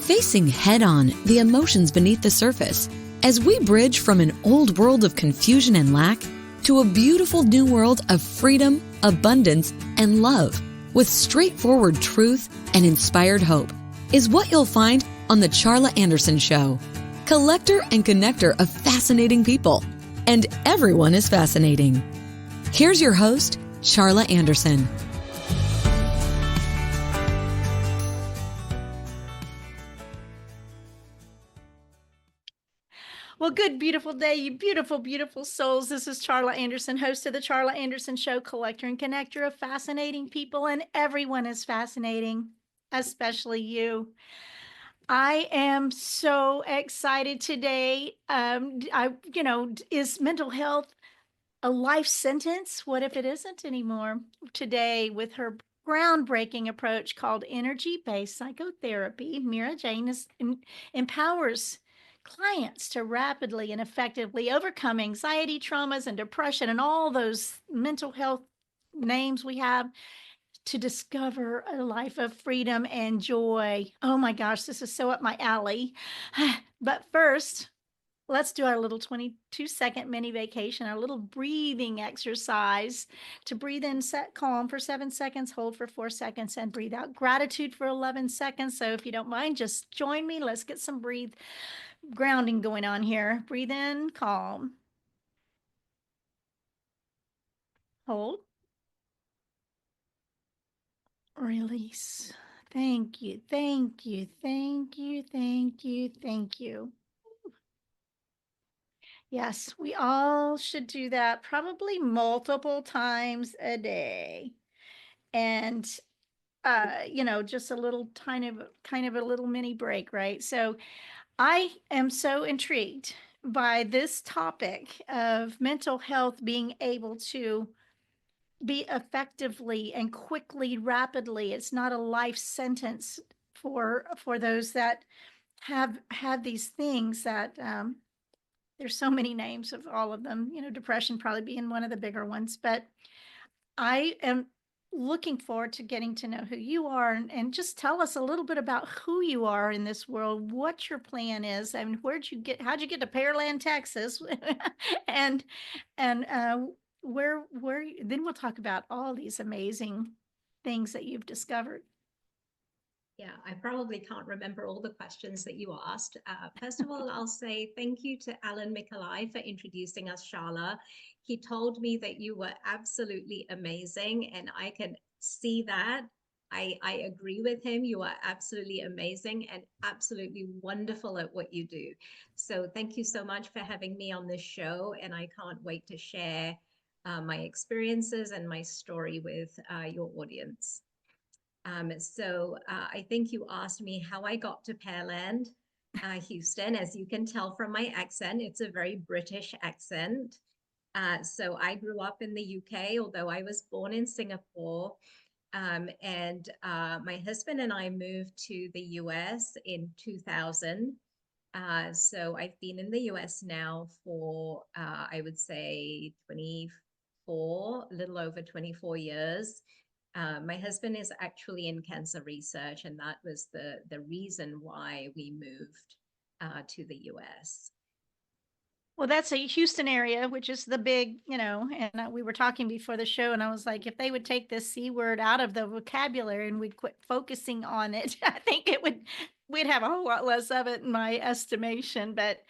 facing head-on the emotions beneath the surface as we bridge from an old world of confusion and lack to a beautiful new world of freedom, abundance, and love with straightforward truth and inspired hope is what you'll find on The Charla Anderson Show. Collector and connector of fascinating people. And everyone is fascinating. Here's your host, Charla Anderson. Well, good, beautiful day, you beautiful, beautiful souls. This is Charla Anderson, host of the Charla Anderson Show, collector and connector of fascinating people, and everyone is fascinating, especially you. I am so excited today. Is mental health a life sentence? What if it isn't anymore? Today, with her groundbreaking approach called energy-based psychotherapy, Meera Jain empowers clients to rapidly and effectively overcome anxiety, traumas, and depression, and all those mental health names we have, to discover a life of freedom and joy. Oh my gosh, this is so up my alley. But first, let's do our little 22-second mini vacation, our little breathing exercise to breathe in, set calm for 7 seconds, hold for 4 seconds, and breathe out gratitude for 11 seconds. So if you don't mind, just join me. Let's get some grounding going on here. Breathe in, calm. Hold. Release. Thank you, thank you, thank you, thank you, thank you. Yes, we all should do that probably multiple times a day. And just a little kind of a little mini break, right? So I am so intrigued by this topic of mental health being able to be effectively and quickly, rapidly. It's not a life sentence for those that have had these things that there's so many names of all of them, depression probably being one of the bigger ones. But I am looking forward to getting to know who you are, and just tell us a little bit about who you are in this world, what your plan is, and how'd you get to Pearland, Texas? and where then we'll talk about all these amazing things that you've discovered. Yeah, I probably can't remember all the questions that you asked. First of all, I'll say thank you to Alan Mikolai for introducing us, Charla. He told me that you were absolutely amazing, and I can see that. I agree with him. You are absolutely amazing and absolutely wonderful at what you do. So thank you so much for having me on this show, and I can't wait to share my experiences and my story with your audience. I think you asked me how I got to Pearland, Houston. As you can tell from my accent, it's a very British accent. So I grew up in the UK, although I was born in Singapore. My husband and I moved to the US in 2000. So I've been in the US now for, I would say, a little over 24 years. My husband is actually in cancer research, and that was the reason why we moved to the US. Well, that's a Houston area, which is the big, and we were talking before the show, and I was like, if they would take this C word out of the vocabulary and we'd quit focusing on it, I think we'd have a whole lot less of it in my estimation. But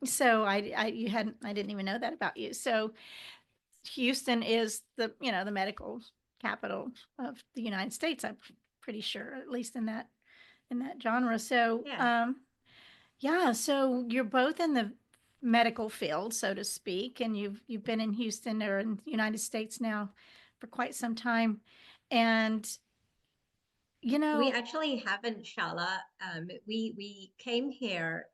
so I didn't even know that about you. So Houston is the medical capital of the United States. I'm pretty sure, at least in that genre. So yeah, so you're both in the medical field, so to speak, and you've been in Houston or in the United States now for quite some time. And we actually haven't, Charla. We came here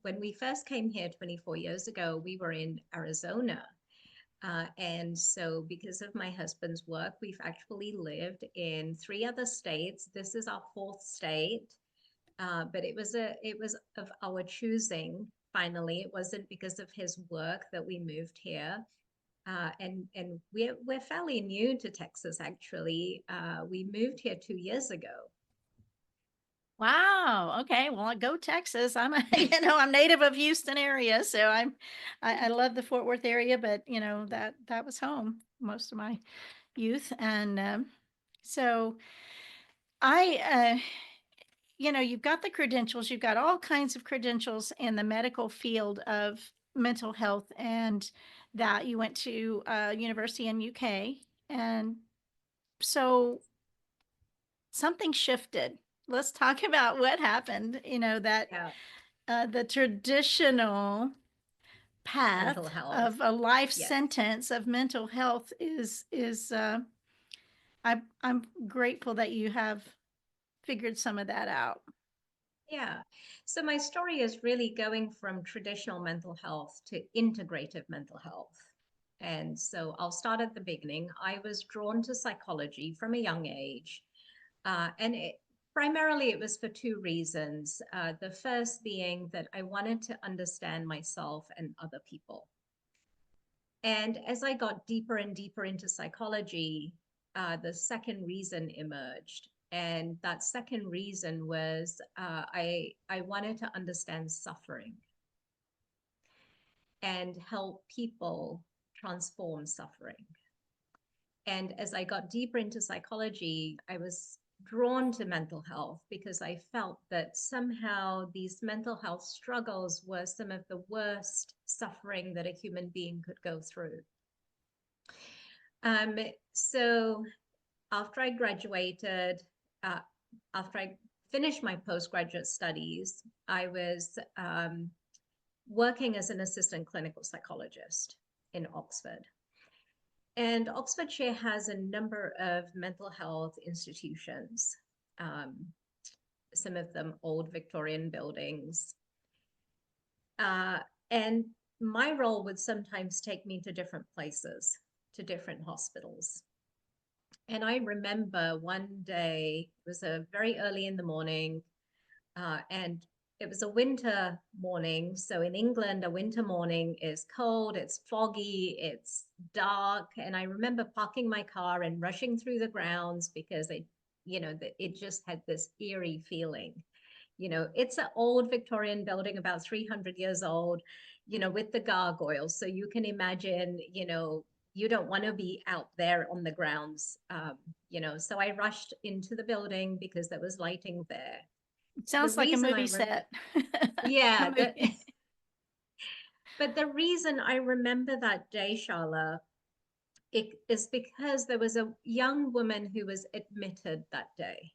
when we first came here 24 years ago. We were in Arizona. And so because of my husband's work, we've actually lived in 3 other states. This is our 4th state. But it was of our choosing. Finally, it wasn't because of his work that we moved here. And we're fairly new to Texas, actually. We moved here 2 years ago. Wow. wow, okay, well, go Texas. I'm a, I'm native of Houston area, so I love the Fort Worth area, but that was home most of my youth, and so I, you've got the credentials, you've got all kinds of credentials in the medical field of mental health, and that you went to university in UK, and so something shifted. Let's talk about what happened. That Yeah, the traditional path mental health. of a life Yes. sentence of mental health is I'm grateful that you have figured some of that out. Yeah. So my story is really going from traditional mental health to integrative mental health. And so I'll start at the beginning. I was drawn to psychology from a young age. Primarily, it was for two reasons. The first being that I wanted to understand myself and other people. And as I got deeper and deeper into psychology, the second reason emerged. And that second reason was I wanted to understand suffering and help people transform suffering. And as I got deeper into psychology, I was drawn to mental health because I felt that somehow these mental health struggles were some of the worst suffering that a human being could go through. So after I graduated, after I finished my postgraduate studies, I was working as an assistant clinical psychologist in Oxford. And Oxfordshire has a number of mental health institutions, some of them old Victorian buildings. And my role would sometimes take me to different places, to different hospitals. And I remember one day, it was very early in the morning, and it was a winter morning. So in England, a winter morning is cold, it's foggy, it's dark. And I remember parking my car and rushing through the grounds because it just had this eerie feeling. It's an old Victorian building, about 300 years old, with the gargoyles. So you can imagine, you don't want to be out there on the grounds, So I rushed into the building because there was lighting there. It sounds like a movie set. Yeah. But the reason I remember that day, Charla, it is because there was a young woman who was admitted that day.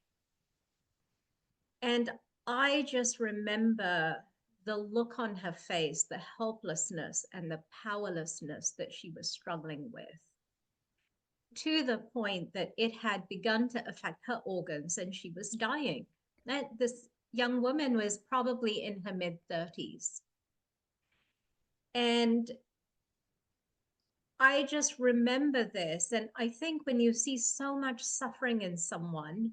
And I just remember the look on her face, the helplessness and the powerlessness that she was struggling with, to the point that it had begun to affect her organs and she was dying. This young woman was probably in her mid-30s. And I just remember this. And I think when you see so much suffering in someone,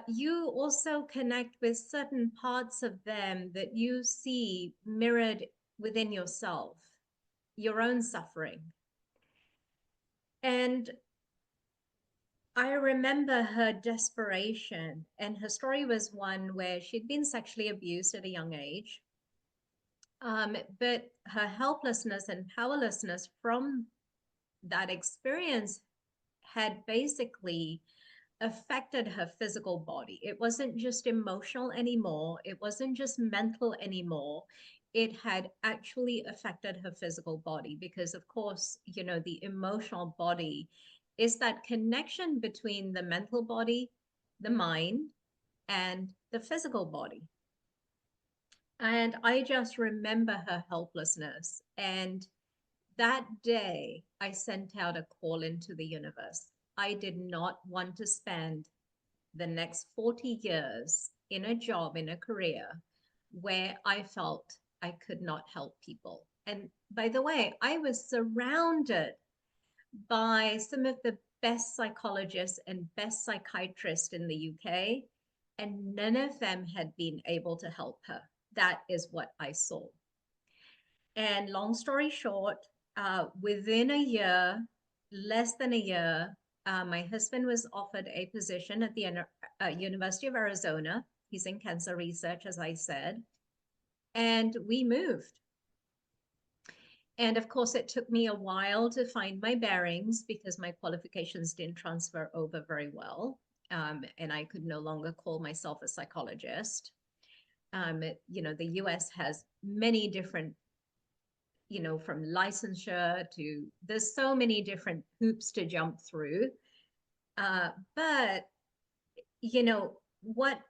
you also connect with certain parts of them that you see mirrored within yourself, your own suffering. And I remember her desperation, and her story was one where she'd been sexually abused at a young age. But her helplessness and powerlessness from that experience had basically affected her physical body. It wasn't just emotional anymore. It wasn't just mental anymore. It had actually affected her physical body because, of course, the emotional body is that connection between the mental body, the mind, and the physical body. And I just remember her helplessness. And that day, I sent out a call into the universe. I did not want to spend the next 40 years in a job, in a career, where I felt I could not help people. And by the way, I was surrounded by some of the best psychologists and best psychiatrists in the UK, and none of them had been able to help her. That is what I saw. And long story short, within a year, less than a year, my husband was offered a position at the University of Arizona. He's in cancer research, as I said. And we moved. And of course, it took me a while to find my bearings because my qualifications didn't transfer over very well. And I could no longer call myself a psychologist. The US has many different, from licensure to, there's so many different hoops to jump through. But what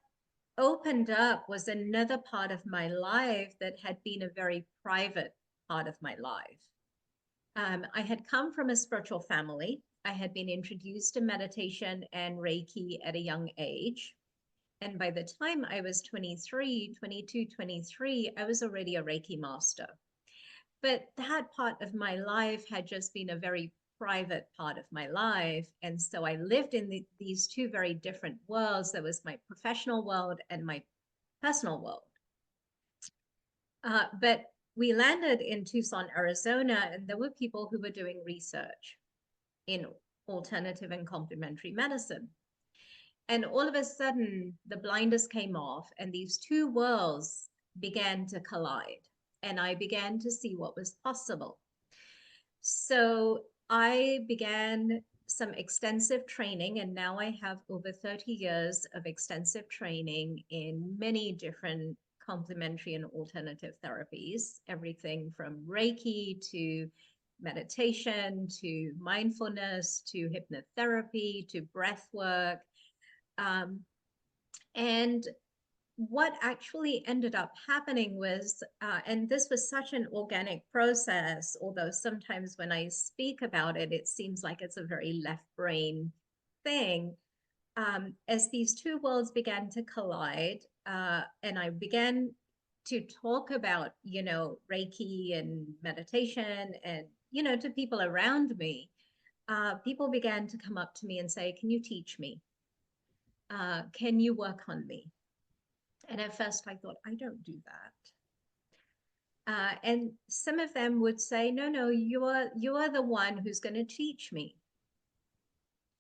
opened up was another part of my life that had been a very private part of my life. I had come from a spiritual family. I had been introduced to meditation and Reiki at a young age. And by the time I was 23, I was already a Reiki master. But that part of my life had just been a very private part of my life. And so I lived in these two very different worlds. There was my professional world and my personal world. But we landed in Tucson, Arizona, and there were people who were doing research in alternative and complementary medicine. And all of a sudden, the blinders came off, and these two worlds began to collide. And I began to see what was possible. So I began some extensive training, and now I have over 30 years of extensive training in many different complementary and alternative therapies, everything from Reiki to meditation, to mindfulness, to hypnotherapy, to breath work. And what actually ended up happening was, and this was such an organic process, although sometimes when I speak about it, it seems like it's a very left brain thing. As these two worlds began to collide, and I began to talk about, Reiki and meditation and, to people around me, people began to come up to me and say, "Can you teach me? Can you work on me?" And at first I thought, I don't do that. And some of them would say, no, you are the one who's going to teach me.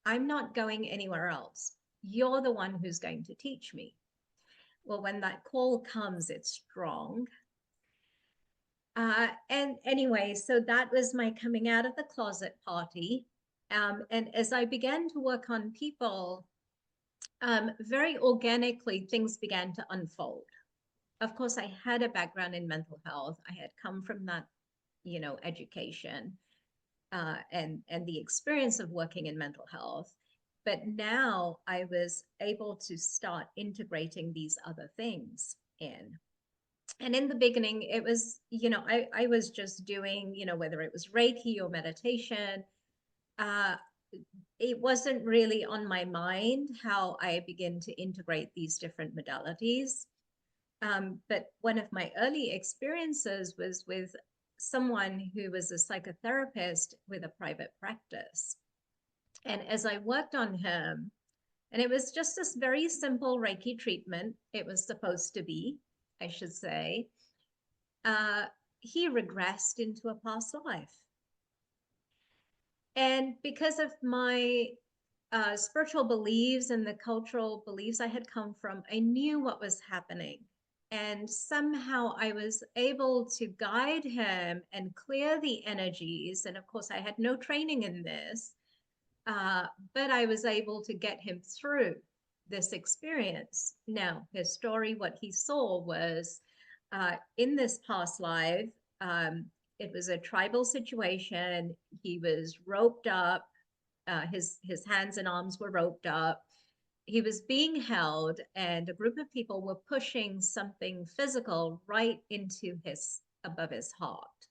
I'm not going anywhere else. You're the one who's going to teach me. Well, when that call comes, it's strong. And anyway, so that was my coming out of the closet party. And as I began to work on people, very organically, things began to unfold. Of course, I had a background in mental health. I had come from that, education and the experience of working in mental health. But now I was able to start integrating these other things in. And in the beginning, it was, I was just doing, whether it was Reiki or meditation, it wasn't really on my mind how I begin to integrate these different modalities. But one of my early experiences was with someone who was a psychotherapist with a private practice. And as I worked on him, and it was just this very simple Reiki treatment, it was supposed to be, I should say, he regressed into a past life. And because of my spiritual beliefs and the cultural beliefs I had come from, I knew what was happening. And somehow I was able to guide him and clear the energies. And of course, I had no training in this, but I was able to get him through this experience. Now, his story, what he saw was in this past life, it was a tribal situation. He was roped up. His hands and arms were roped up. He was being held, and a group of people were pushing something physical right into above his heart.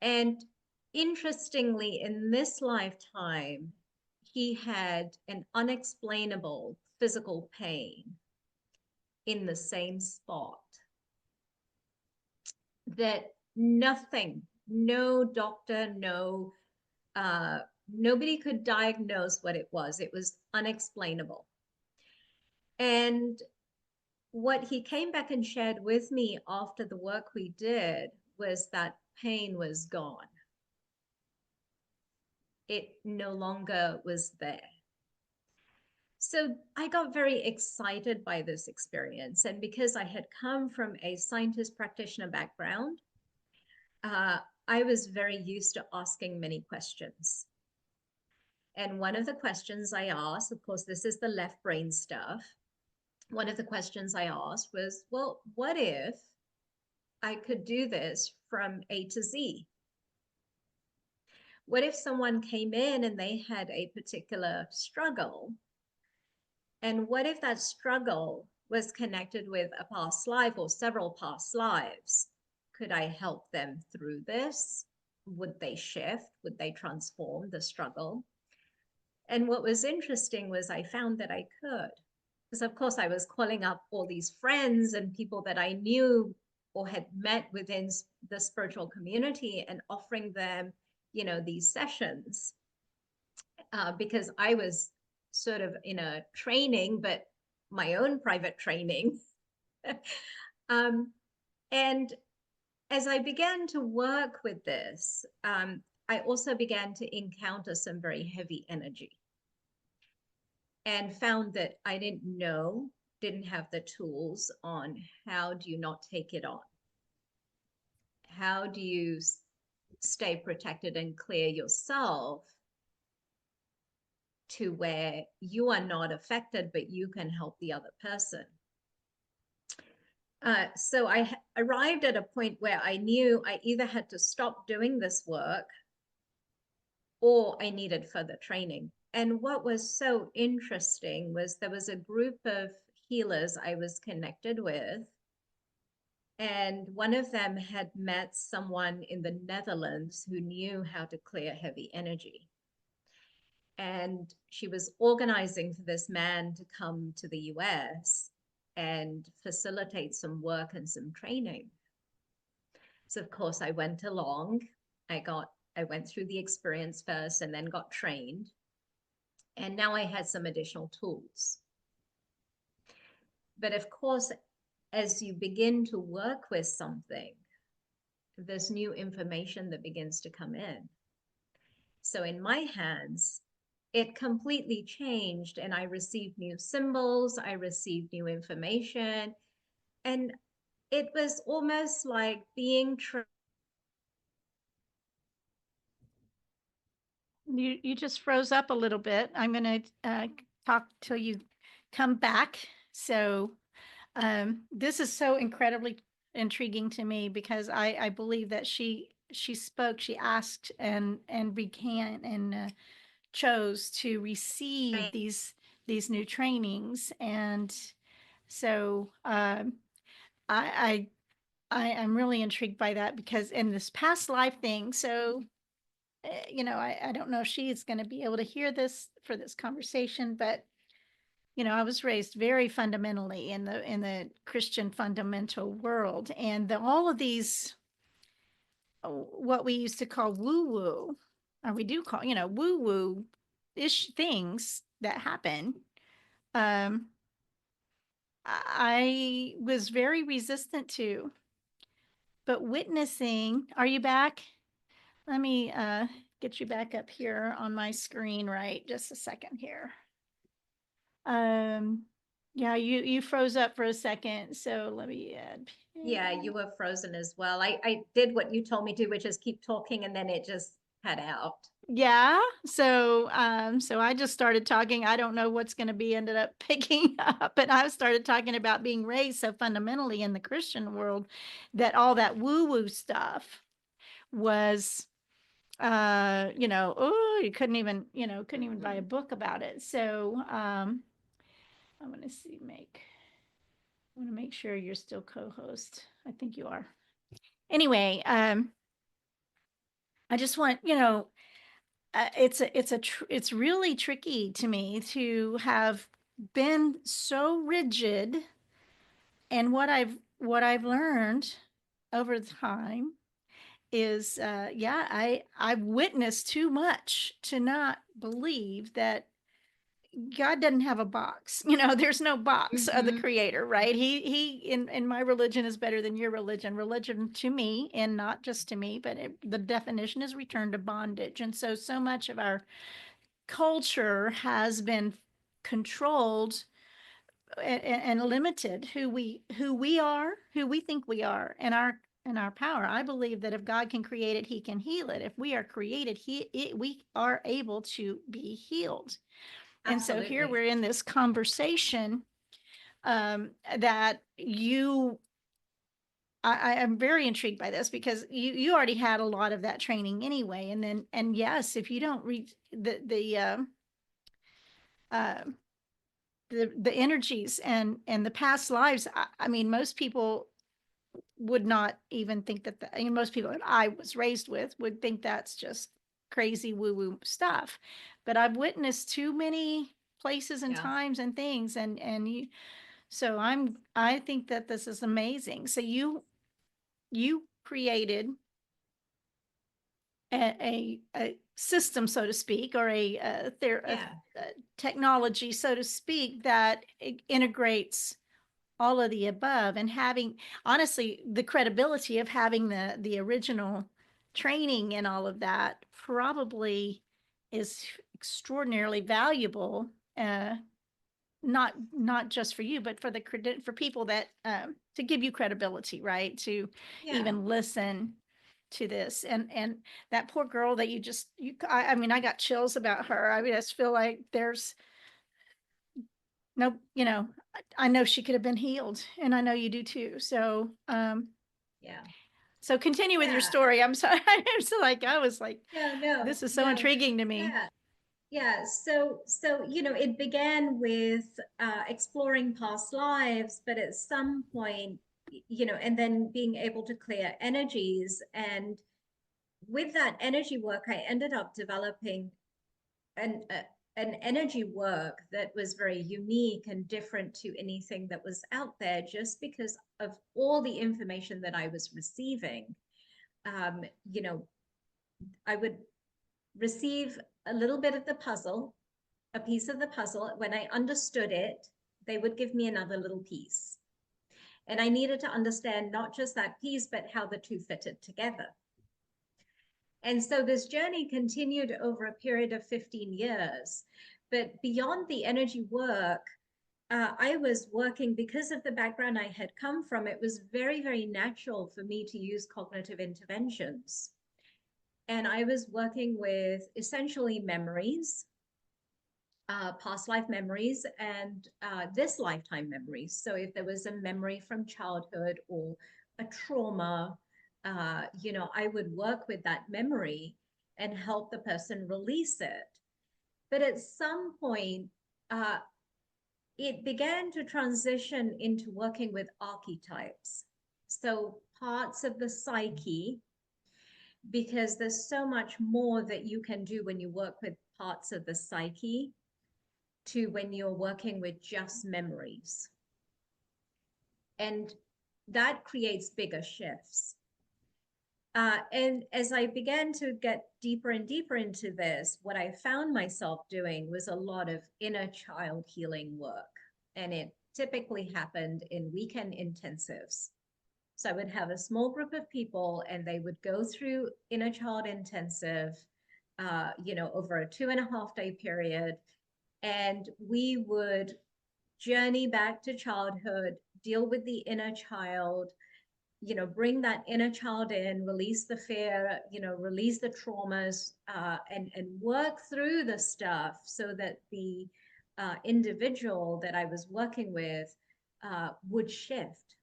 And interestingly, in this lifetime, he had an unexplainable physical pain in the same spot that nothing, no doctor, nobody could diagnose what it was. It was unexplainable. And what he came back and shared with me after the work we did was that pain was gone. It no longer was there. So I got very excited by this experience. And because I had come from a scientist practitioner background, I was very used to asking many questions. And one of the questions I asked, of course, this is the left brain stuff. One of the questions I asked was, well, what if I could do this from A to Z? What if someone came in and they had a particular struggle? And what if that struggle was connected with a past life or several past lives? Could I help them through this? Would they shift? Would they transform the struggle? And what was interesting was I found that I could. Because, of course, I was calling up all these friends and people that I knew or had met within the spiritual community and offering them, these sessions because I was sort of in a training, but my own private training. And as I began to work with this, I also began to encounter some very heavy energy and found that I didn't have the tools on how do you not take it on? How do you stay protected and clear yourself to where you are not affected, but you can help the other person? So I arrived at a point where I knew I either had to stop doing this work or I needed further training. And what was so interesting was there was a group of healers I was connected with, and one of them had met someone in the Netherlands who knew how to clear heavy energy. And she was organizing for this man to come to the US and facilitate some work and some training. So of course I went along. I went through the experience first and then got trained. And now I had some additional tools. But of course, as you begin to work with something, there's new information that begins to come in. So in my hands, it completely changed, and I received new symbols, I received new information, and it was almost like being You just froze up a little bit. I'm going to talk till you come back. So this is so incredibly intriguing to me because I believe that she spoke, she asked and began and chose to receive these new trainings. And so I'm really intrigued by that because in this past life thing, so I don't know if she is going to be able to hear this for this conversation, but I was raised very fundamentally in the Christian fundamental world, and all of these what we used to call woo woo, or we do call woo woo ish things that happen. I was very resistant to, but witnessing. Are you back? Let me get you back up here on my screen, right? Just a second here. Yeah, you froze up for a second, so let me add. Yeah, you were frozen as well. I did what you told me to, which is keep talking, and then it just cut out. Yeah, so I just started talking. I don't know what's going to be ended up picking up, but I started talking about being raised so fundamentally in the Christian world that all that woo-woo stuff was oh, you couldn't even buy a book about it. So I'm going to I want to make sure you're still co-host. I think you are. Anyway, I just want, it's really tricky to me to have been so rigid, and what I've learned over time is I've witnessed too much to not believe that God doesn't have a box. There's no box of the creator, right? He in my religion is better than your religion. Religion to me, and not just to me, but the definition is return to bondage. And so much of our culture has been controlled and limited who we are, who we think we are, and our power. I believe that if God can create it, he can heal it. If we are created, we are able to be healed. And so here Absolutely. we're in this conversation that I am very intrigued by this, because you already had a lot of that training anyway. And yes, if you don't read the energies and the past lives, I mean, most people would not even think that most people that I was raised with would think that's just crazy woo-woo stuff. But I've witnessed too many places and Yeah. times and things, and so I think that this is amazing. So you created a system, so to speak, or a technology, so to speak, that integrates all of the above, and having, honestly, the credibility of having the original training and all of that probably is extraordinarily valuable, not just for you, but for for people that to give you credibility, right? To even listen to this. And that poor girl that I mean, I got chills about her. I mean, I just feel like there's no, I know she could have been healed, and I know you do too. So, so continue with your story. I'm sorry. I'm so I was like, this is so intriguing to me. So, it began with exploring past lives, but at some point, and then being able to clear energies. And with that energy work, I ended up developing an energy work that was very unique and different to anything that was out there, just because of all the information that I was receiving. I would receive a little bit of the puzzle, a piece of the puzzle. When I understood it, they would give me another little piece. And I needed to understand not just that piece, but how the two fitted together. And so this journey continued over a period of 15 years. But beyond the energy work, I was working, because of the background I had come from, it was very, very natural for me to use cognitive interventions. And I was working with essentially memories, past life memories, and this lifetime memories. So if there was a memory from childhood or a trauma, I would work with that memory and help the person release it. But at some point, it began to transition into working with archetypes. So parts of the psyche, because there's so much more that you can do when you work with parts of the psyche to when you're working with just memories. And that creates bigger shifts. And as I began to get deeper and deeper into this, what I found myself doing was a lot of inner child healing work. And it typically happened in weekend intensives. So I would have a small group of people, and they would go through inner child intensive, over a 2.5-day period. And we would journey back to childhood, deal with the inner child, bring that inner child in, release the fear, release the traumas, and work through the stuff so that the individual that I was working with would shift,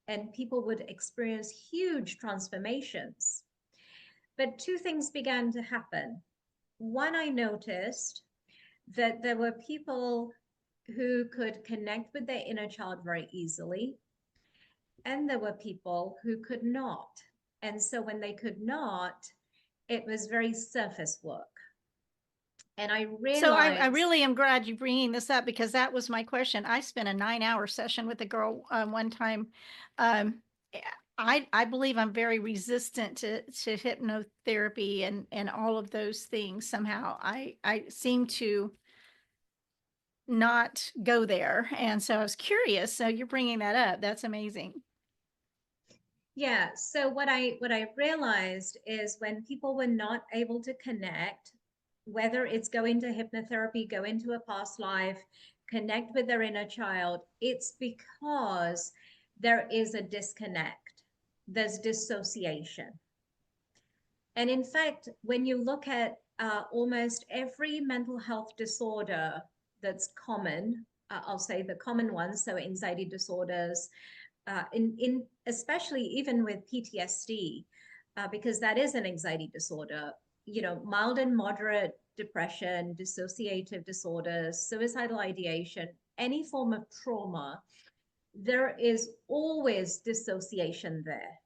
and people would experience huge transformations. But two things began to happen. One, I noticed that there were people who could connect with their inner child very easily, and there were people who could not. And so when they could not, it was very surface work. And I realized... So I really am glad you're bringing this up, because that was my question. I spent a 9-hour session with a girl one time. I believe I'm very resistant to hypnotherapy and all of those things. Somehow I seem to not go there. And so I was curious. So you're bringing that up. That's amazing. Yeah. So what I realized is when people were not able to connect whether it's go into hypnotherapy, go into a past life, connect with their inner child, it's because there is a disconnect. There's dissociation. And in fact, when you look at almost every mental health disorder that's common, I'll say the common ones, so anxiety disorders, in especially even with PTSD, because that is an anxiety disorder, you know, mild and moderate depression, dissociative disorders, suicidal ideation, any form of trauma, there is always dissociation there.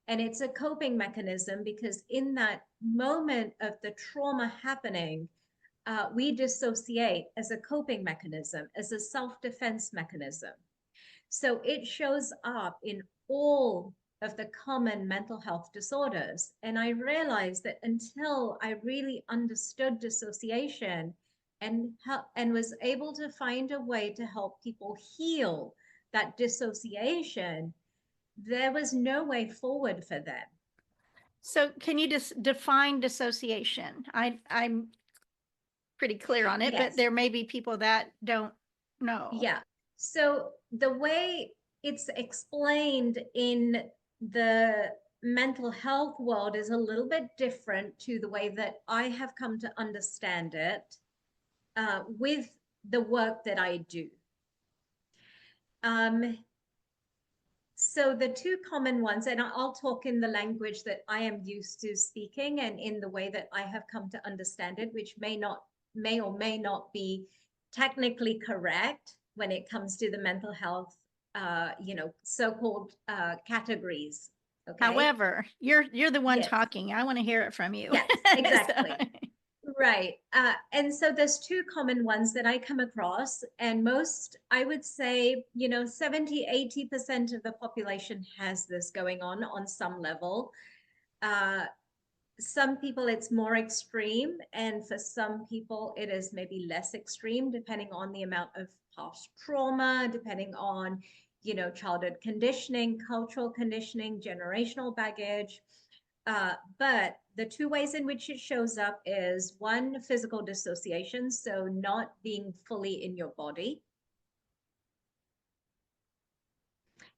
And it's a coping mechanism because in that moment of the trauma happening, we dissociate as a coping mechanism, as a self-defense mechanism. So it shows up in all of the common mental health disorders. And I realized that until I really understood dissociation and was able to find a way to help people heal that dissociation, there was no way forward for them. So can you just define dissociation? I'm pretty clear on it, but Yes. there may be people that don't know. Yeah. So the way it's explained in the mental health world is a little bit different to the way that I have come to understand it with the work that I do. So the two common ones, and I'll talk in the language that I am used to speaking and in the way that I have come to understand it, which may or may not be technically correct when it comes to the mental health, so-called categories. Okay. However, you're the one Yes. talking. I want to hear it from you. Yes, exactly. Right. And so there's two common ones that I come across, and most, I would say, 70, 80% of the population has this going on some level. Some people it's more extreme, and for some people it is maybe less extreme, depending on the amount of past trauma, depending on, childhood conditioning, cultural conditioning, generational baggage. But the two ways in which it shows up is one, physical dissociation, so not being fully in your body.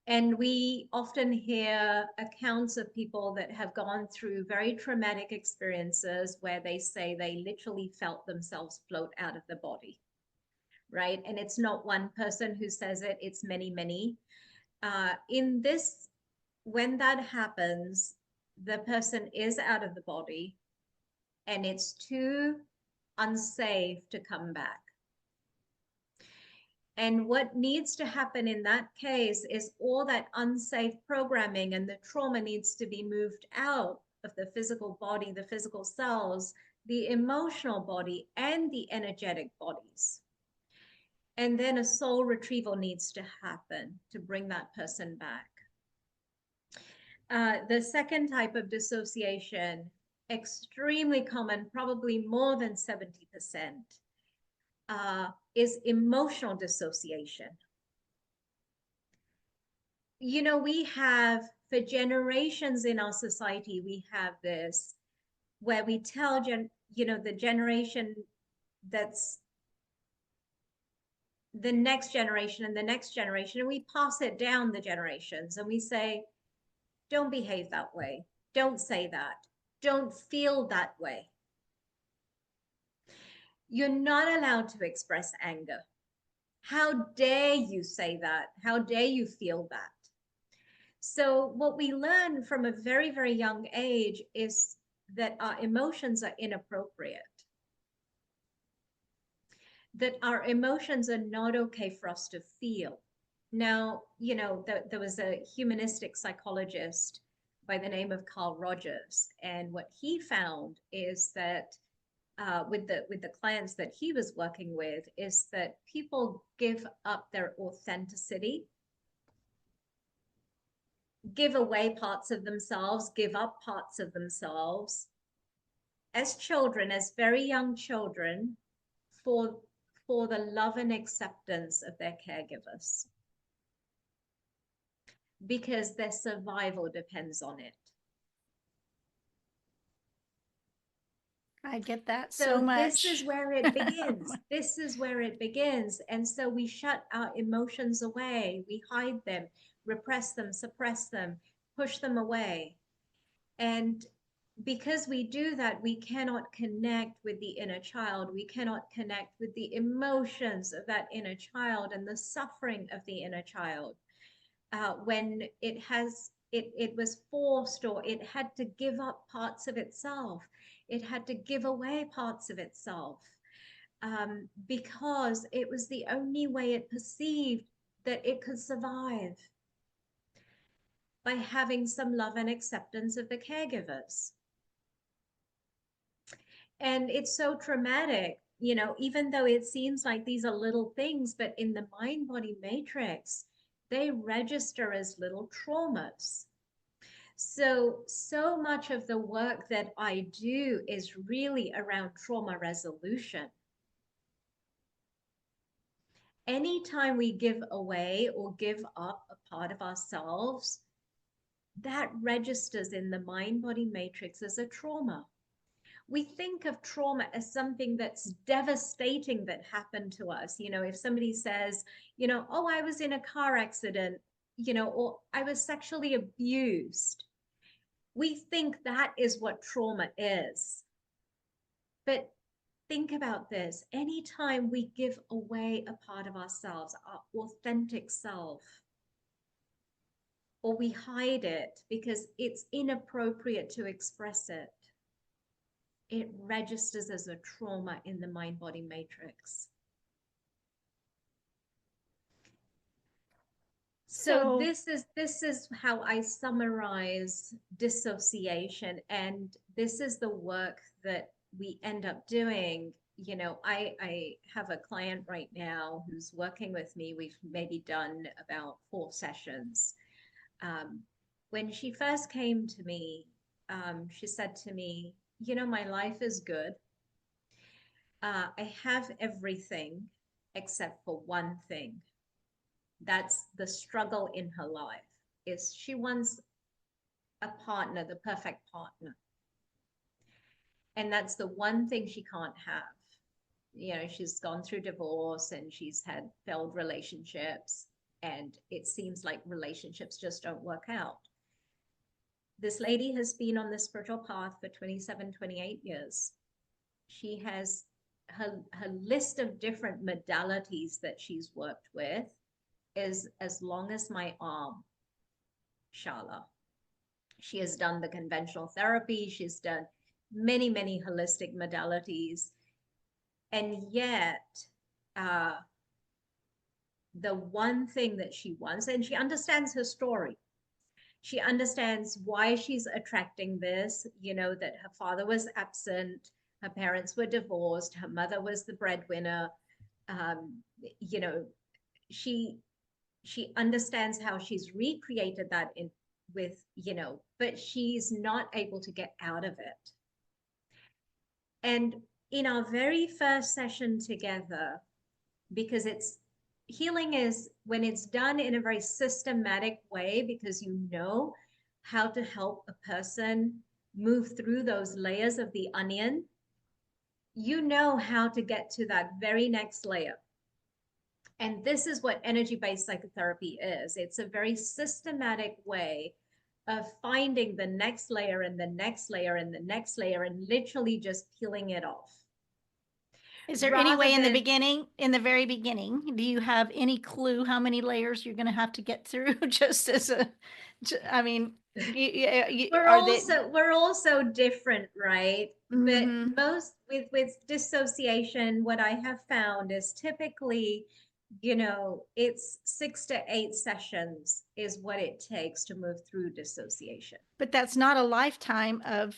And we often hear accounts of people that have gone through very traumatic experiences where they say they literally felt themselves float out of the body, right? And it's not one person who says it, it's many, many. When that happens, the person is out of the body and it's too unsafe to come back. And what needs to happen in that case is all that unsafe programming and the trauma needs to be moved out of the physical body, the physical cells, the emotional body, and the energetic bodies. And then a soul retrieval needs to happen to bring that person back. The second type of dissociation, extremely common, probably more than 70%, is emotional dissociation. We have, for generations in our society, we have this where we tell, the generation that's the next generation and the next generation, and we pass it down the generations and we say, don't behave that way. Don't say that. Don't feel that way. You're not allowed to express anger. How dare you say that? How dare you feel that? So what we learn from a very, very young age is that our emotions are inappropriate, that our emotions are not okay for us to feel. Now, there was a humanistic psychologist by the name of Carl Rogers, and what he found is that with the clients that he was working with is that people give up their authenticity, give away parts of themselves, give up parts of themselves as children, as very young children, for the love and acceptance of their caregivers, because their survival depends on it. I get that so So this much. is where it begins. This is where it begins. And so we shut our emotions away. We hide them, repress them, suppress them, push them away. And because we do that, we cannot connect with the inner child. We cannot connect with the emotions of that inner child and the suffering of the inner child. When it was forced, or it had to give up parts of itself. It had to give away parts of itself, because it was the only way it perceived that it could survive, by having some love and acceptance of the caregivers. And it's so traumatic, even though it seems like these are little things, but in the mind-body matrix, they register as little traumas. So much of the work that I do is really around trauma resolution. Anytime we give away or give up a part of ourselves, that registers in the mind-body matrix as a trauma. We think of trauma as something that's devastating that happened to us. If somebody says, oh, I was in a car accident, or I was sexually abused, we think that is what trauma is. But think about this. Anytime we give away a part of ourselves, our authentic self, or we hide it because it's inappropriate to express it, it registers as a trauma in the mind-body matrix. So this is how I summarize dissociation, and this is the work that we end up doing. I have a client right now who's working with me. We've maybe done about 4 sessions. When she first came to me, she said to me, my life is good. I have everything except for one thing. That's the struggle in her life, is she wants a partner, the perfect partner. And that's the one thing she can't have. She's gone through divorce and she's had failed relationships, and it seems like relationships just don't work out. This lady has been on the spiritual path for 27, 28 years. She has her list of different modalities that she's worked with is as long as my arm, Charla. She has done the conventional therapy. She's done many, many holistic modalities. And yet, the one thing that she wants, and she understands her story. She understands why she's attracting this, that her father was absent, her parents were divorced, her mother was the breadwinner. She understands how she's recreated that but she's not able to get out of it. And in our very first session together, because healing is when it's done in a very systematic way, because you know how to help a person move through those layers of the onion, you know how to get to that very next layer. And this is what energy-based psychotherapy is. It's a very systematic way of finding the next layer and the next layer and the next layer, and literally just peeling it off. Is there any way in the very beginning, do you have any clue how many layers you're going to have to get through? Just as we're also different, right? Mm-hmm. But most with dissociation, what I have found is typically, it's 6 to 8 sessions is what it takes to move through dissociation. But that's not a lifetime of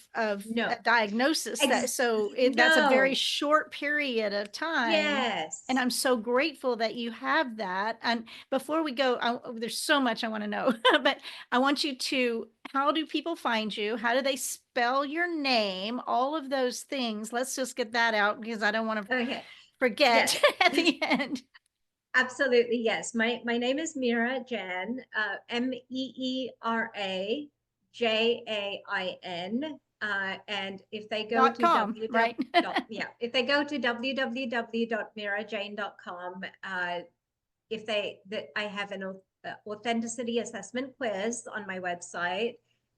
No. a diagnosis. That's a very short period of time. Yes. And I'm so grateful that you have that. And before we go, there's so much I want to know, but I want you to, how do people find you? How do they spell your name? All of those things. Let's just get that out, because I don't want to forget at the end. Absolutely, yes. My name is Meera Jain, Meera Jain. And if they go to .com, right? if they go to www.meerajain.com, I have an authenticity assessment quiz on my website.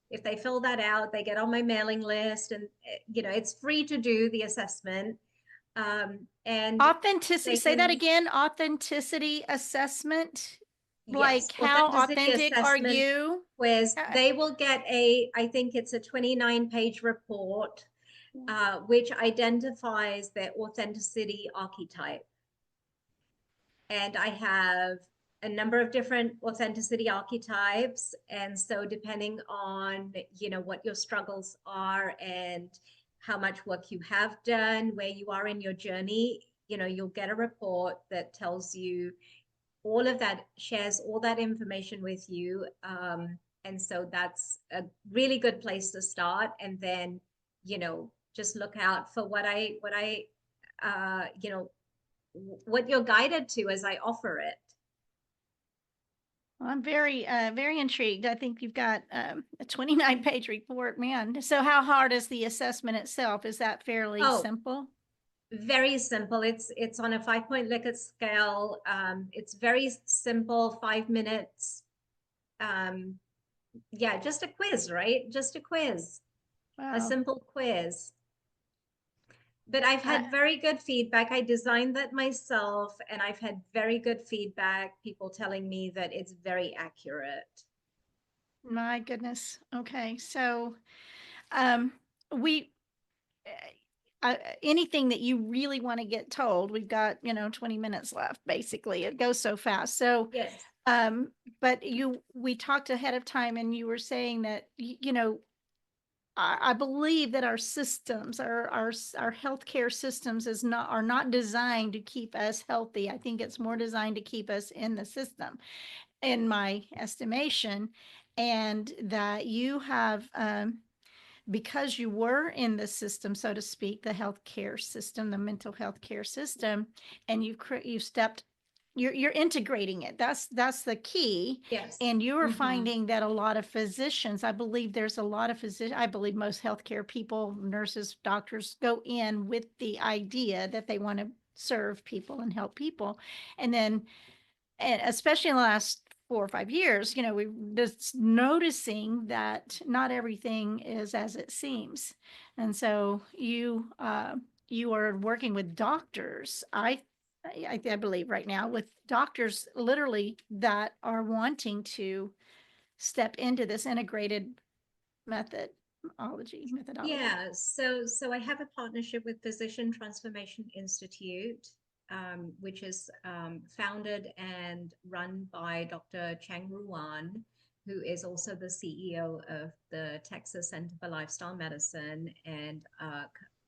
If they fill that out, they get on my mailing list, and it's free to do the assessment. And Authenticity, say that again, authenticity assessment. Like, yes, how authenticity authentic are assessment you? quiz. They will get I think it's a 29-page report, which identifies their authenticity archetype. And I have a number of different authenticity archetypes. And so depending on, what your struggles are and how much work you have done, where you are in your journey, you'll get a report that tells you all of that, shares all that information with you. And so that's a really good place to start. And then, just look out for what you're guided to as I offer it. Well, I'm very, very intrigued. I think you've got a 29-page report, man. So how hard is the assessment itself? Is that fairly simple? Very simple. It's on a 5-point Likert scale. It's very simple, 5 minutes. Yeah, just a quiz, right? Just a quiz. Wow. A simple quiz. But I've had very good feedback. I designed that myself, and I've had very good feedback, people telling me that it's very accurate. My goodness. Okay. So we anything that you really want to get told, we've got 20 minutes left. Basically, it goes so fast. So yes. But we talked ahead of time, and you were saying that I believe that our systems, our healthcare systems, are not designed to keep us healthy. I think it's more designed to keep us in the system, in my estimation, and that you have. Because you were in the system, so to speak, the healthcare system, the mental health care system, and you've stepped, you're integrating it. That's the key. Yes. And you are finding that a lot of physicians, I believe there's a lot of physicians, I believe most healthcare people, nurses, doctors go in with the idea that they want to serve people and help people. And then, and especially in the last 4 or 5 years, we're just noticing that not everything is as it seems. And so you are working with doctors. I believe right now with doctors literally that are wanting to step into this integrated methodology. Yeah, so I have a partnership with Physician Transformation Institute, which is founded and run by Dr. Chang Ruan, who is also the CEO of the Texas Center for Lifestyle Medicine. And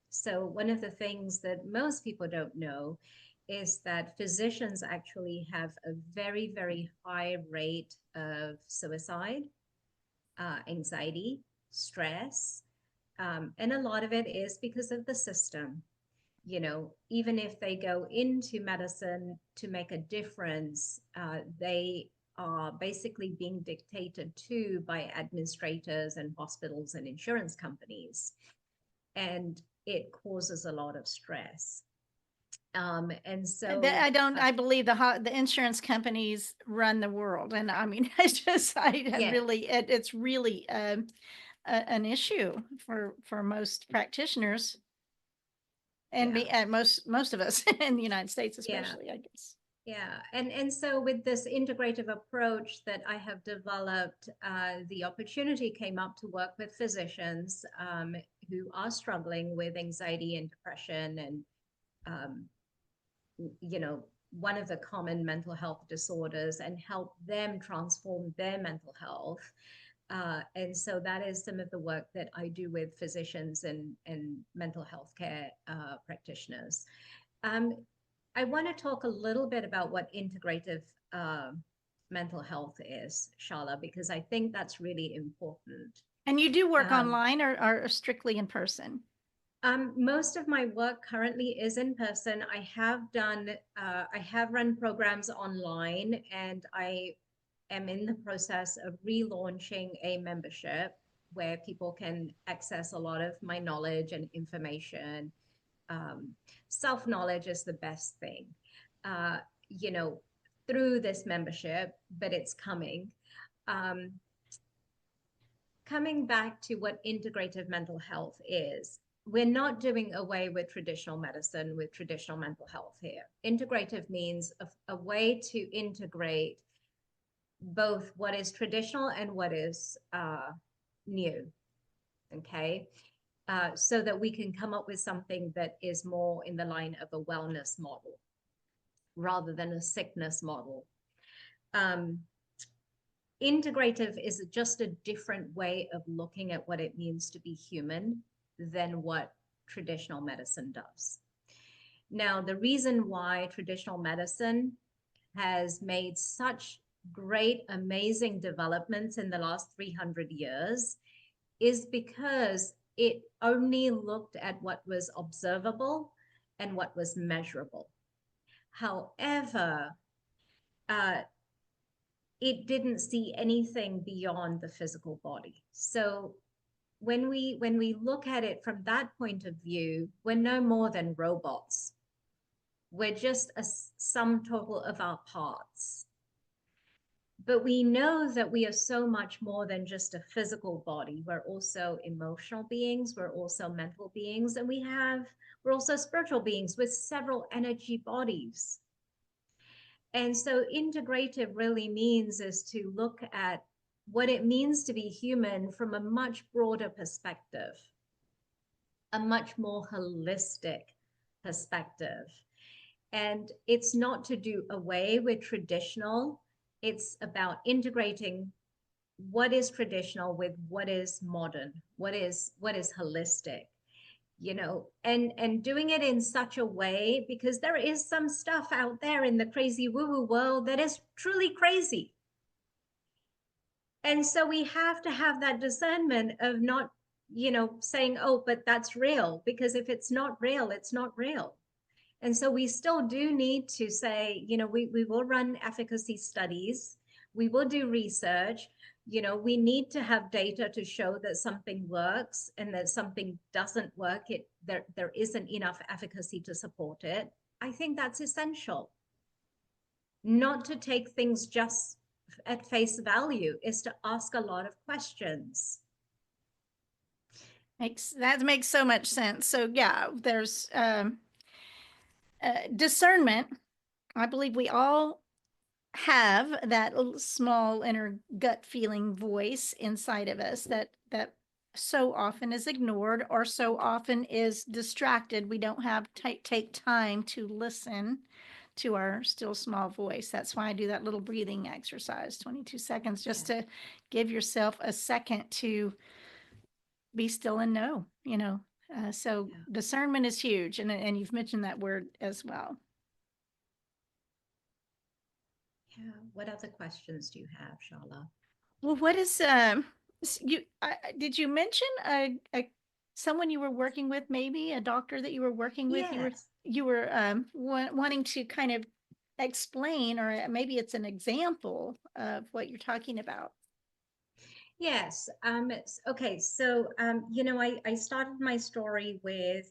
so one of the things that most people don't know is that physicians actually have a very, very high rate of suicide, anxiety, stress, and a lot of it is because of the system. Even if they go into medicine to make a difference, they are basically being dictated to by administrators and hospitals and insurance companies. And it causes a lot of stress. And so I believe the insurance companies run the world. And I mean, it's really an issue for most practitioners and most of us in the United States, especially, I guess. Yeah. And so with this integrative approach that I have developed, the opportunity came up to work with physicians who are struggling with anxiety and depression and, one of the common mental health disorders, and help them transform their mental health. And so that is some of the work that I do with physicians and mental health care practitioners. I want to talk a little bit about what integrative mental health is, Charla, because I think that's really important. And you do work online or strictly in person? Most of my work currently is in person. I have run programs online, and I am in the process of relaunching a membership where people can access a lot of my knowledge and information. Self-knowledge is the best thing, uh, you know, through this membership, but it's coming. Um, Coming back to what integrative mental health is, we're not doing away with traditional medicine, with traditional mental health here. Integrative means a way to integrate both what is traditional and what is new, okay? So that we can come up with something that is more in the line of a wellness model rather than a sickness model. Integrative is just a different way of looking at what it means to be human than what traditional medicine does. Now, the reason why traditional medicine has made such great, amazing developments in the last 300 years is because it only looked at what was observable and what was measurable. However, it didn't see anything beyond the physical body. So when we look at it from that point of view, we're no more than robots. We're just a sum total of our parts. But we know that we are so much more than just a physical body. We're also emotional beings, we're also mental beings, and we're also spiritual beings with several energy bodies. And so integrative really means is to look at what it means to be human from a much broader perspective, a much more holistic perspective. And it's not to do away with traditional, it's about integrating what is traditional with what is modern, what is holistic, you know, and doing it in such a way, because there is some stuff out there in the crazy woo-woo world that is truly crazy. And so we have to have that discernment of not, you know, saying, oh, but that's real, because if it's not real, it's not real. And so we still do need to say, you know, we will run efficacy studies, we will do research, you know, we need to have data to show that something works and that something doesn't work, there isn't enough efficacy to support it. I think that's essential. Not to take things just at face value, is to ask a lot of questions. That makes so much sense. So yeah, there's discernment. I believe we all have that little small inner gut feeling voice inside of us that so often is ignored or so often is distracted. We don't have take time to listen to our still small voice. That's why I do that little breathing exercise, 22 seconds, just to give yourself a second to be still and know, you know. So discernment is huge, and you've mentioned that word as well. Yeah. What other questions do you have, Charla? Well, what is did you mention a someone you were working with, maybe a doctor that you were working with? Yes. You were wanting to kind of explain, or maybe it's an example of what you're talking about. Yes. Okay. So, you know, I started my story with,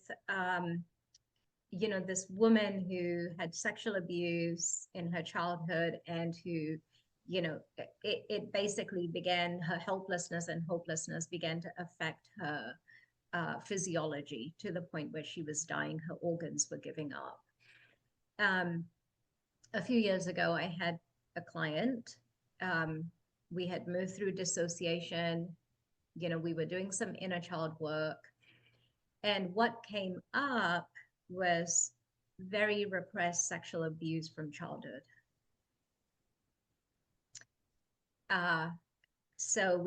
you know, this woman who had sexual abuse in her childhood and who, you know, it basically began, her helplessness and hopelessness began to affect her physiology to the point where she was dying, her organs were giving up. A few years ago, I had a client. We had moved through dissociation. You know, we were doing some inner child work. And what came up was very repressed sexual abuse from childhood. So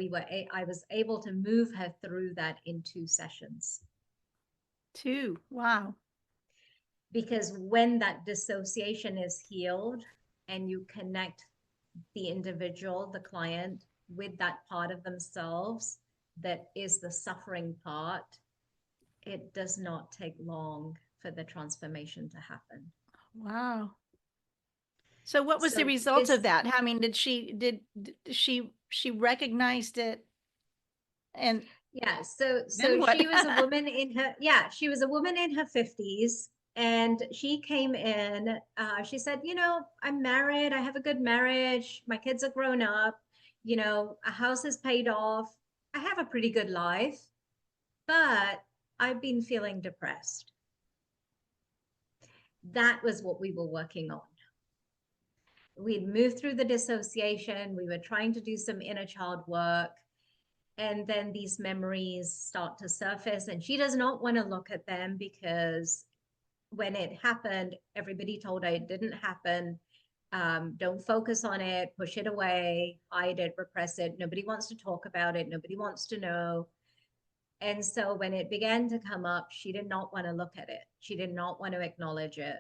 I was able to move her through that in 2 sessions. 2, wow. Because when that dissociation is healed and you connect the individual, the client, with that part of themselves that is the suffering part, it does not take long for the transformation to happen. Wow. So what was the result of that? I mean, did she recognized it And Yeah, so then what? she was a woman in her, yeah, she was a woman in her 50s, and she came in, she said, I'm married, I have a good marriage, my kids are grown up, a house is paid off, I have a pretty good life, but I've been feeling depressed. That was what we were working on. We'd moved through the dissociation, we were trying to do some inner child work, and then these memories start to surface, and she does not want to look at them because when it happened, everybody told her it didn't happen. Don't focus on it, push it away, hide it, repress it. Nobody wants to talk about it, nobody wants to know. And so when it began to come up, she did not want to look at it, she did not want to acknowledge it,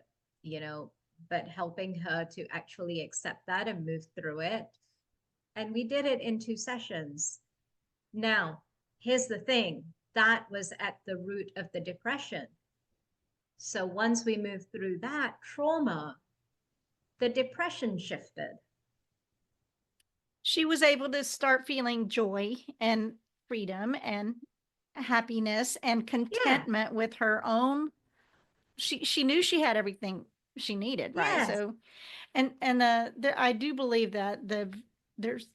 but helping her to actually accept that and move through it. And we did it in 2 sessions. Now, here's the thing, that was at the root of the depression. So once we moved through that trauma, the depression shifted. She was able to start feeling joy and freedom and happiness and contentment with her own. She knew she had everything she needed, right? Yes, So, I do believe that there's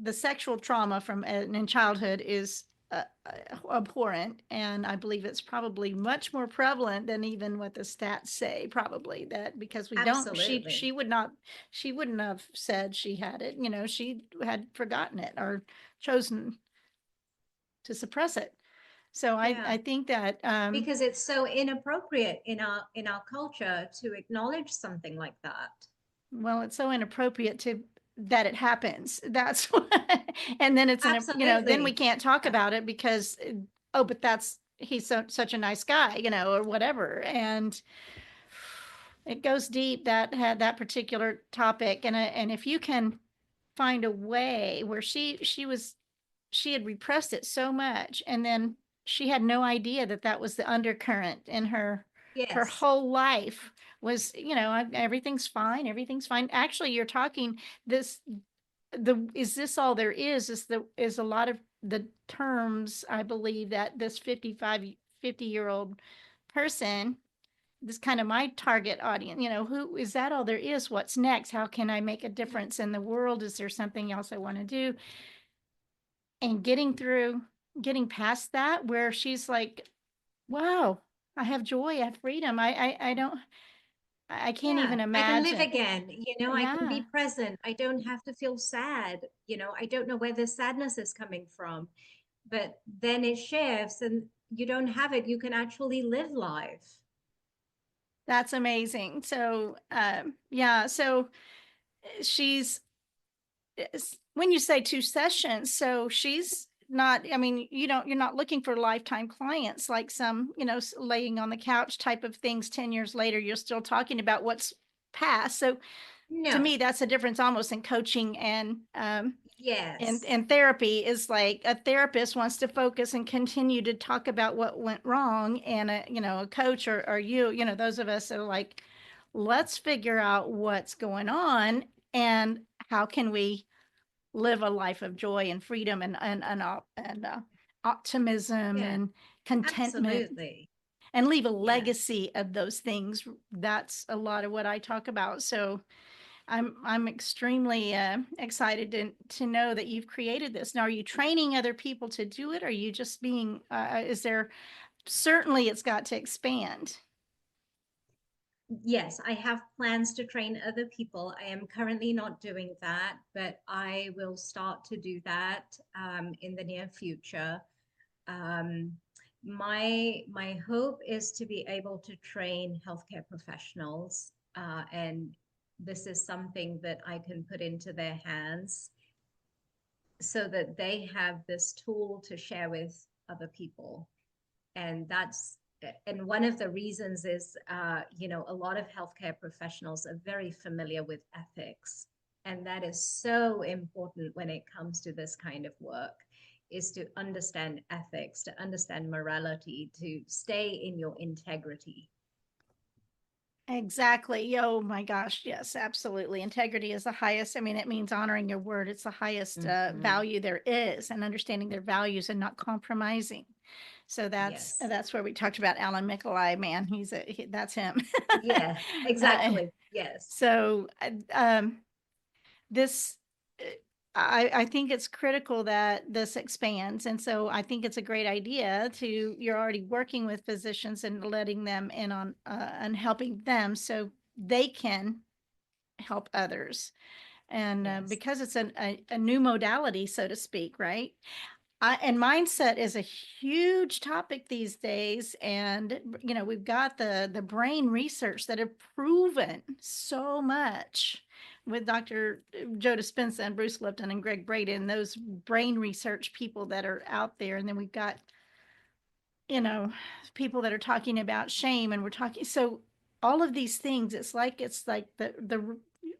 the sexual trauma from in childhood is abhorrent, and I believe it's probably much more prevalent than even what the stats say. Probably that because we don't. absolutely. She wouldn't have said she had it. She had forgotten it or chosen to suppress it. So Yeah, I think that because it's so inappropriate in our culture to acknowledge something like that. well, it's so inappropriate to that it happens. That's what, and then then we Absolutely. can't talk about it because, oh, but he's such a nice guy, or whatever. And it goes deep, that had that particular topic. And if you can find a way where she had repressed it so much, and then she had no idea that that was the undercurrent in her Yes. whole life was, everything's fine, everything's fine. Actually, you're talking this is this all there is a lot of the terms, I believe, that this 50-year-old person, this kind of my target audience, who is that all there is? What's next? How can I make a difference in the world? Is there something else I want to do? And getting past that, where she's like, wow, I have joy, I have freedom. I don't, I can't Yeah, even I can live imagine. again. I can be Yeah, present. I don't have to feel sad. I don't know where the sadness is coming from. But then it shifts and you don't have it. You can actually live life. that's amazing. So, yeah, so she's, when you say 2 sessions, so she's not, I mean, you're not looking for lifetime clients like some, laying on the couch type of things. 10 years later, you're still talking about what's past. So to No. me, that's a difference almost in coaching and, Yes. and therapy. Is like a therapist wants to focus and continue to talk about what went wrong, and a coach or those of us are like, let's figure out what's going on and how can we live a life of joy and freedom and optimism Yeah, and contentment, absolutely. and leave a Yeah. legacy of those things. That's a lot of what I talk about. So I'm extremely excited to know that you've created this. Now, are you training other people to do it? Are you just being? Is there? Certainly, it's got to expand. Yes, I have plans to train other people. I am currently not doing that, but I will start to do that in the near future. Um, my hope is to be able to train healthcare professionals, and this is something that I can put into their hands so that they have this tool to share with other people. And one of the reasons is, a lot of healthcare professionals are very familiar with ethics, and that is so important when it comes to this kind of work, is to understand ethics, to understand morality, to stay in your integrity. Exactly. Oh my gosh. Yes, absolutely. Integrity is the highest. I mean, it means honoring your word. It's the highest Mhm. value there is, and understanding their values and not compromising. So Yes. that's where we talked about Alan Mikolai. Man, that's him. Yeah, uh, exactly. Yes. so this uh, I think it's critical that this expands. And so I think it's a great idea to, you're already working with physicians and letting them in on and helping them so they can help others. And Yes. because it's a new modality, so to speak, right? And mindset is a huge topic these days. And, we've got the brain research that have proven so much with Dr. Joe Dispenza and Bruce Lipton and Greg Braden, those brain research people that are out there. And then we've got, you know, people that are talking about shame, and we're talking, so all of these things, it's like the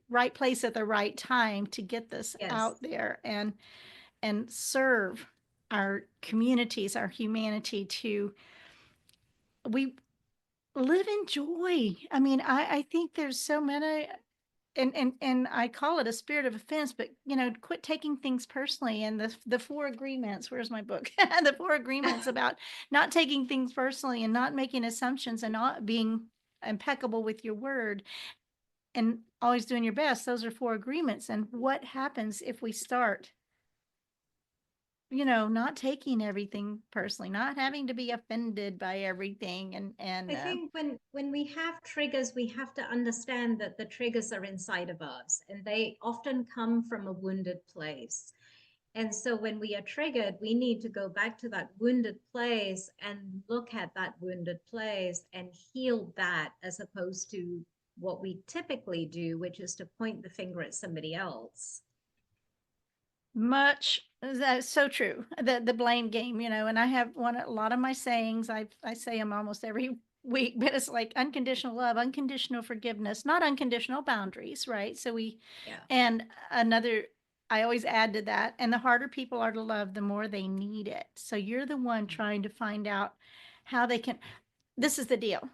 right place at the right time to get this Yes. out there and serve our communities, our humanity, to we live in joy. I mean, I think there's so many, and I call it a spirit of offense, but quit taking things personally. And the four agreements, where's my book? The four agreements about not taking things personally and not making assumptions and not being impeccable with your word and always doing your best. Those are four agreements. And what happens if we start not taking everything personally, not having to be offended by everything, and I think when we have triggers, we have to understand that the triggers are inside of us and they often come from a wounded place. And so when we are triggered, we need to go back to that wounded place and look at that wounded place and heal that, as opposed to what we typically do, which is to point the finger at somebody else. much that's so true. The blame game, and I have a lot of my sayings. I say them almost every week, but it's like unconditional love, unconditional forgiveness, not unconditional boundaries, right? So Yeah. and another, I always add to that, and the harder people are to love, the more they need it. So you're the one trying to find out how they can. This is the deal.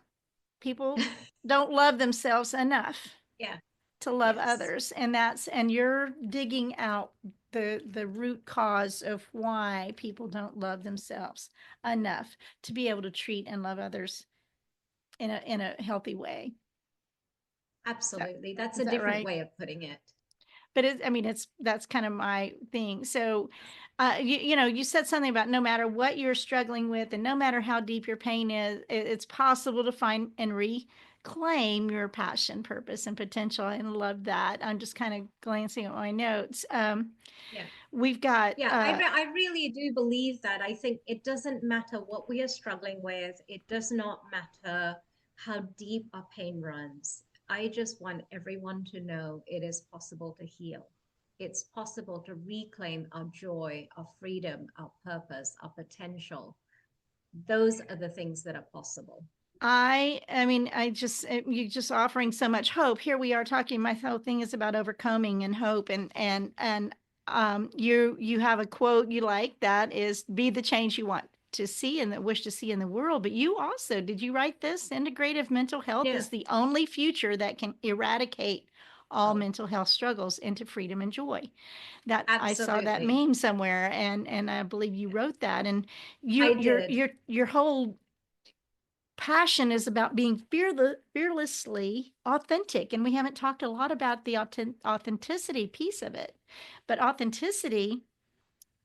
People don't love themselves enough Yeah. to love Yes. others, and you're digging out the root cause of why people don't love themselves enough to be able to treat and love others in a healthy way. Absolutely. That's Is a that different right? way of putting it. But I mean, that's kind of my thing. So you said something about no matter what you're struggling with and no matter how deep your pain is, it's possible to find and reclaim your passion, purpose, and potential. And love that. I'm just kind of glancing at my notes. Yeah. We've got Yeah, I really do believe that. I think it doesn't matter what we are struggling with. It does not matter how deep our pain runs. I just want everyone to know it is possible to heal. It's possible to reclaim our joy, our freedom, our purpose, our potential. Those are the things that are possible. I mean, you just offering so much hope. Here we are talking, my whole thing is about overcoming and hope, and you have a quote you like that is, be the change you want to see and that wish to see in the world. But you also, did you write this? Integrative mental health Yeah. is the only future that can eradicate all Oh, mental health struggles into freedom and joy. That I saw that absolutely. meme somewhere, and I believe you wrote that. And I your your did. your your whole passion is about being fearlessly authentic. And we haven't talked a lot about the authenticity piece of it. But authenticity,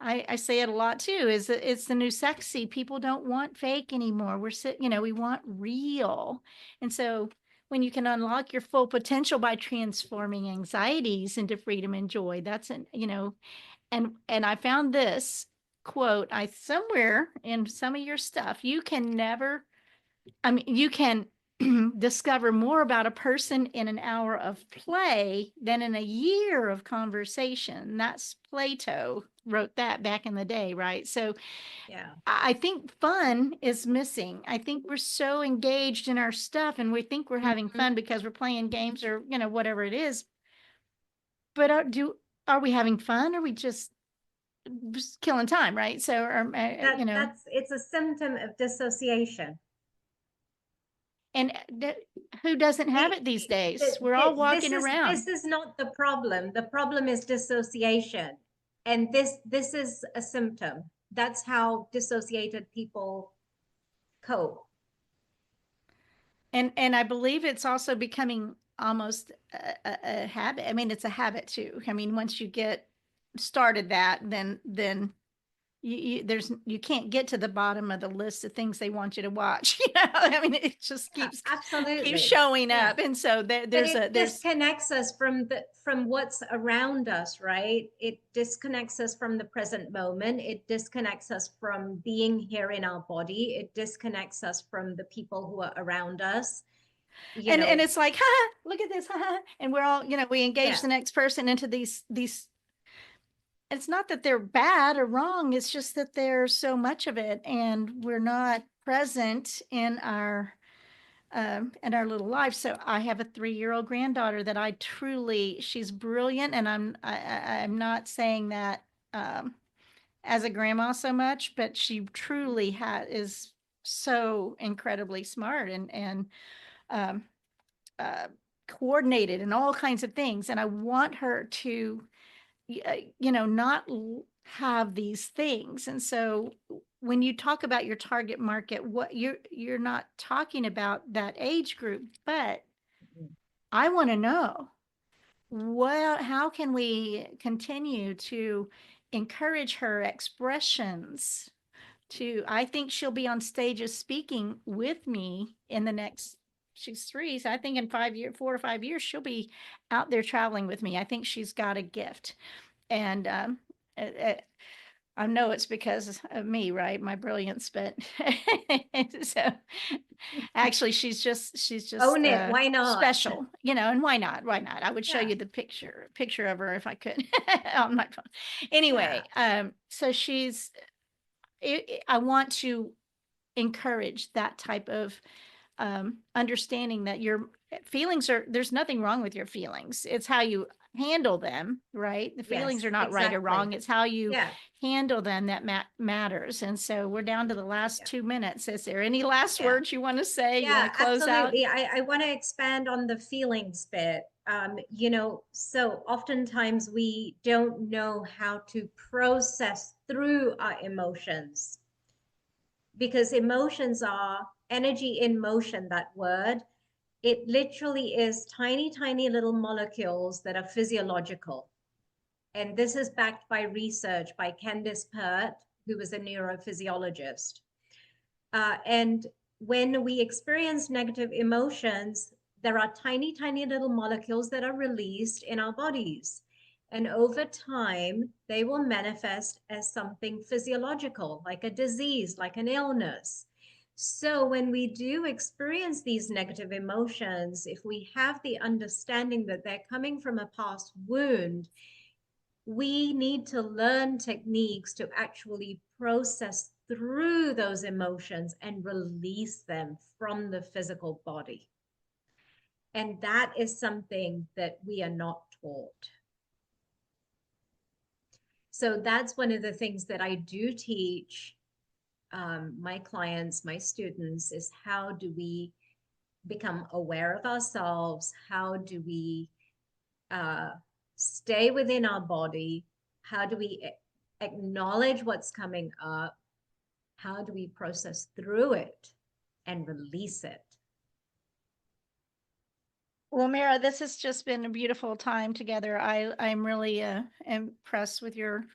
I say it a lot too, is that it's the new sexy. People don't want fake anymore. We want real. And so when you can unlock your full potential by transforming anxieties into freedom and joy, and I found this quote, I somewhere in some of your stuff, you can never, I mean, you can discover more about a person in an hour of play than in a year of conversation. That's Plato wrote that back in the day, right? So Yeah. I think fun is missing. I think we're so engaged in our stuff and we think we're having Mhm. fun because we're playing games or, whatever it is. But are we having fun? Or are we just killing time, right? So, That's it's a symptom of dissociation. And who doesn't have it these days? We're all walking around. This is not the problem. The problem is dissociation. And this is a symptom. That's how dissociated people cope. And I believe it's also becoming almost a habit. I mean, it's a habit too. I mean, once you get started that, then you can't get to the bottom of the list of things they want you to watch. I mean, it just keeps showing up. And so there's disconnects us from what's around us, right? It disconnects us from the present moment. It disconnects us from being here in our body. It disconnects us from the people who are around us. And it's like, look at this, and we're all, we engage the next person into these. It's not that they're bad or wrong. It's just that there's so much of it, and we're not present in our little life. So I have a 3-year-old granddaughter that she's brilliant, and I'm not saying that as a grandma so much, but she truly is so incredibly smart and coordinated and all kinds of things. And I want her to not have these things. And so when you talk about your target market, what you're not talking about that age group, but I want to know how can we continue to encourage her expressions I think she'll be on stages speaking with me in the next, she's 3. So I think in 4 or 5 years, she'll be out there traveling with me. I think she's got a gift. And I know it's because of me, right? My brilliance, but so actually she's just own it. Why not? Special, and why not? I would show you the picture of her if I could on my phone. Anyway, so I want to encourage that type of understanding that your feelings there's nothing wrong with your feelings. It's how you handle them, right? The feelings are not right or wrong. It's how you handle them that matters. And so we're down to the last 2 minutes. Is there any last words you want to say? You want to close absolutely. out? I want to expand on the feelings bit. So oftentimes we don't know how to process through our emotions, because emotions are energy in motion, that word. It literally is tiny, tiny little molecules that are physiological. And this is backed by research by Candice Pert, who was a neurophysiologist. And when we experience negative emotions, there are tiny, tiny little molecules that are released in our bodies. And over time, they will manifest as something physiological, like a disease, like an illness. So when we do experience these negative emotions, if we have the understanding that they're coming from a past wound, we need to learn techniques to actually process through those emotions and release them from the physical body. And that is something that we are not taught. So that's one of the things that I do teach my clients, my students, is how do we become aware of ourselves? How do we stay within our body? How do we acknowledge what's coming up? How do we process through it and release it? Well, Meera, this has just been a beautiful time together. I'm really impressed with your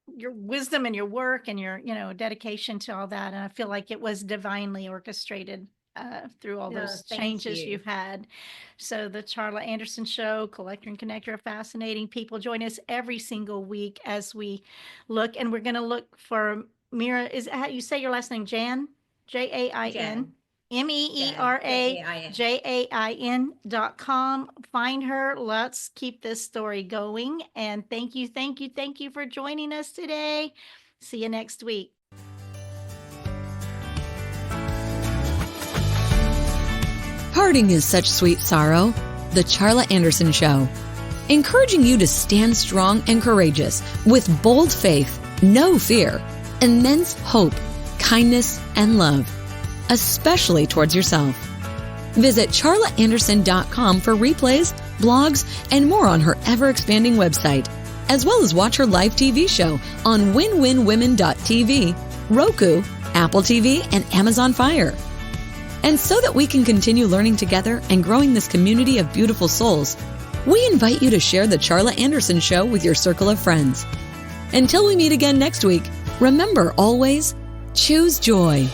wisdom and your work and your dedication to all that, and I feel like it was divinely orchestrated through all those changes you've had. So the Charla Anderson Show, Collector and Connector of Fascinating People. Join us every single week as we look, and we're going to look for Meera. Is how you say your last name? Jain? Jain. MEeraJain.com. Find her. Let's keep this story going. And thank you for joining us today. See you next week. Parting is such sweet sorrow. The Charla Anderson Show. Encouraging you to stand strong and courageous with bold faith, no fear, immense hope, kindness, and love, especially towards yourself. Visit charlaanderson.com for replays, blogs, and more on her ever-expanding website, as well as watch her live TV show on winwinwomen.tv, Roku, Apple TV, and Amazon Fire. And so that we can continue learning together and growing this community of beautiful souls, we invite you to share the Charla Anderson Show with your circle of friends. Until we meet again next week, remember always, choose joy.